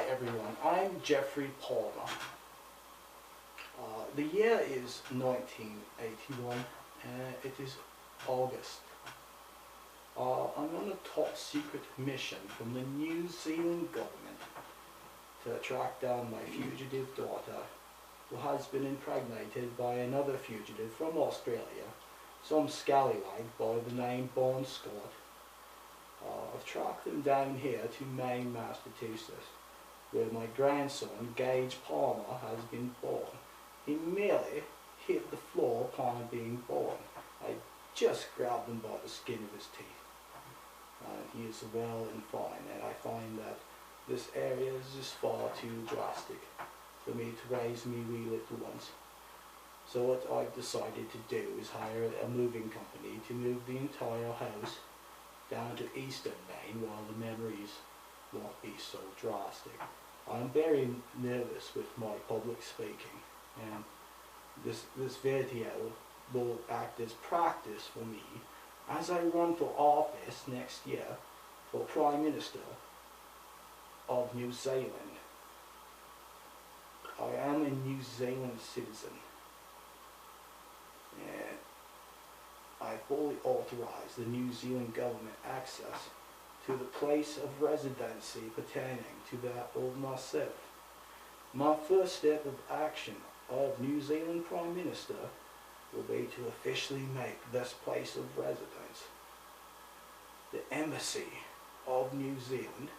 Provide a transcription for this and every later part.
everyone, I'm Jeffrey Palmer. The year is 1981 and it is August. I'm on a top secret mission from the New Zealand government to track down my fugitive daughter, who has been impregnated by another fugitive from Australia, some scallywag by the name Bon Scott. I've tracked them down here to Maine, Massachusetts, where my grandson, Gage Palmer, has been born. He merely hit the floor upon being born. I just grabbed him by the skin of his teeth. He is well and fine, and I find that this area is just far too drastic for me to raise me wee little ones. So what I've decided to do is hire a moving company to move the entire house down to eastern Maine while the memories won't be so drastic. I'm very nervous with my public speaking, and this video will act as practice for me as I run for office next year for Prime Minister of New Zealand. I am a New Zealand citizen, and I fully authorize the New Zealand government access to the place of residency pertaining to that of myself. My first step of action of New Zealand Prime Minister will be to officially make this place of residence the Embassy of New Zealand.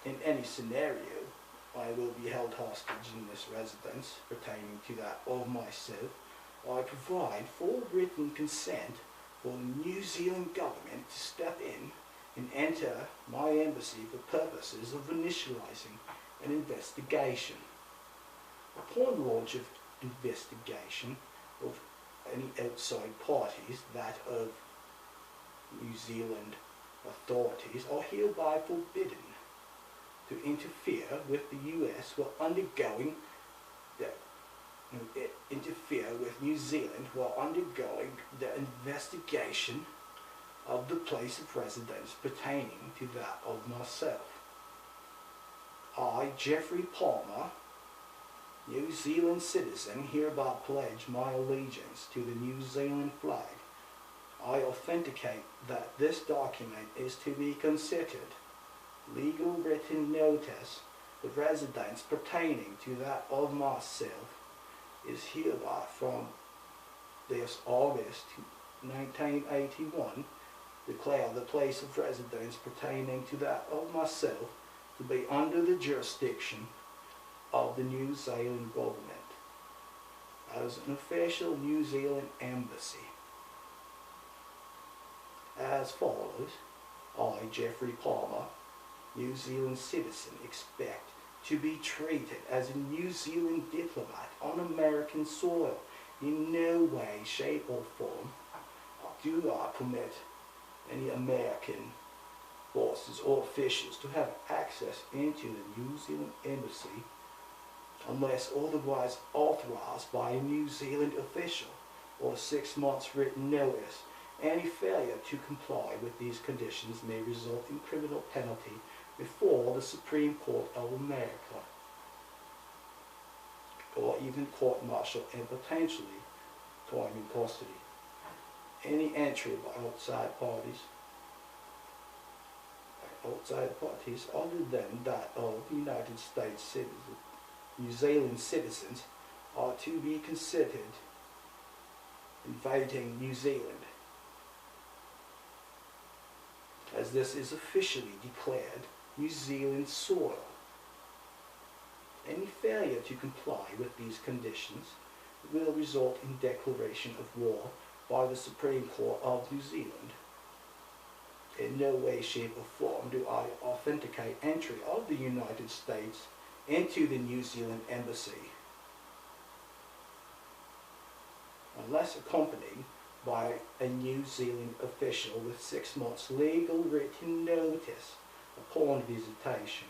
In any scenario, I will be held hostage in this residence pertaining to that of myself. I provide full written consent for the New Zealand government to step in and enter my embassy for purposes of initializing an investigation. Upon launch of investigation of any outside parties, that of New Zealand authorities, are hereby forbidden to interfere with the US while interfere with New Zealand while undergoing the investigation of the place of residence pertaining to that of myself. I, Jeffrey Palmer, New Zealand citizen, hereby pledge my allegiance to the New Zealand flag. I authenticate that this document is to be considered legal written notice of residence pertaining to that of myself is hereby from this August 1981 declare the place of residence pertaining to that of myself to be under the jurisdiction of the New Zealand government as an official New Zealand embassy. As follows, I, Jeffrey Palmer, New Zealand citizen, expect to be treated as a New Zealand diplomat on American soil. In no way, shape or form do I permit any American bosses or officials to have access into the New Zealand embassy unless otherwise authorized by a New Zealand official or 6 months written notice. Any failure to comply with these conditions may result in criminal penalty before the Supreme Court of America, or even court-martial and potentially time in custody. Any entry by outside parties other than that of United States citizens, New Zealand citizens, are to be considered invading New Zealand, as this is officially declared New Zealand soil. Any failure to comply with these conditions will result in declaration of war by the Supreme Court of New Zealand. In no way, shape or form do I authenticate entry of the United States into the New Zealand embassy unless accompanied by a New Zealand official with 6 months legal written notice upon visitation,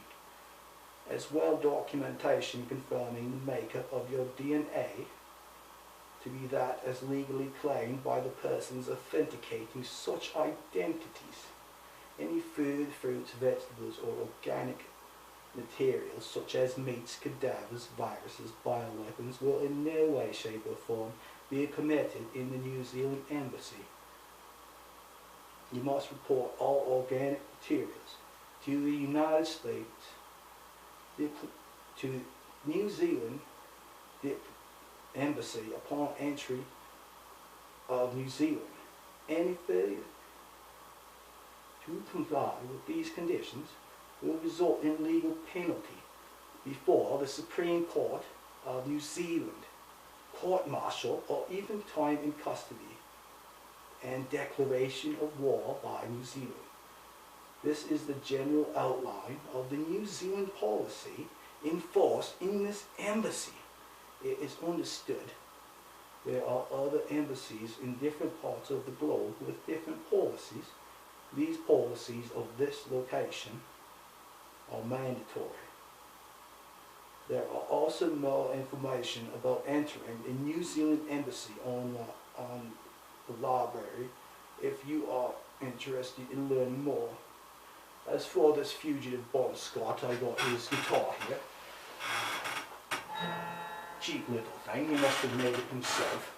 as well documentation confirming the makeup of your DNA to be that as legally claimed by the persons authenticating such identities. Any food, fruits, vegetables or organic materials such as meats, cadavers, viruses, bioweapons will in no way, shape or form be permitted in the New Zealand Embassy. You must report all organic materials to the United States, to New Zealand Embassy upon entry of New Zealand. Any failure to comply with these conditions will result in legal penalty before the Supreme Court of New Zealand, court-martial, or even time in custody and declaration of war by New Zealand. This is the general outline of the New Zealand policy enforced in this embassy. It is understood there are other embassies in different parts of the globe with different policies. These policies of this location are mandatory. There are also more information about entering the New Zealand Embassy on the library if you are interested in learning more. As for this fugitive Bon Scott, I got his guitar here. Cheap little thing, he must have made it himself.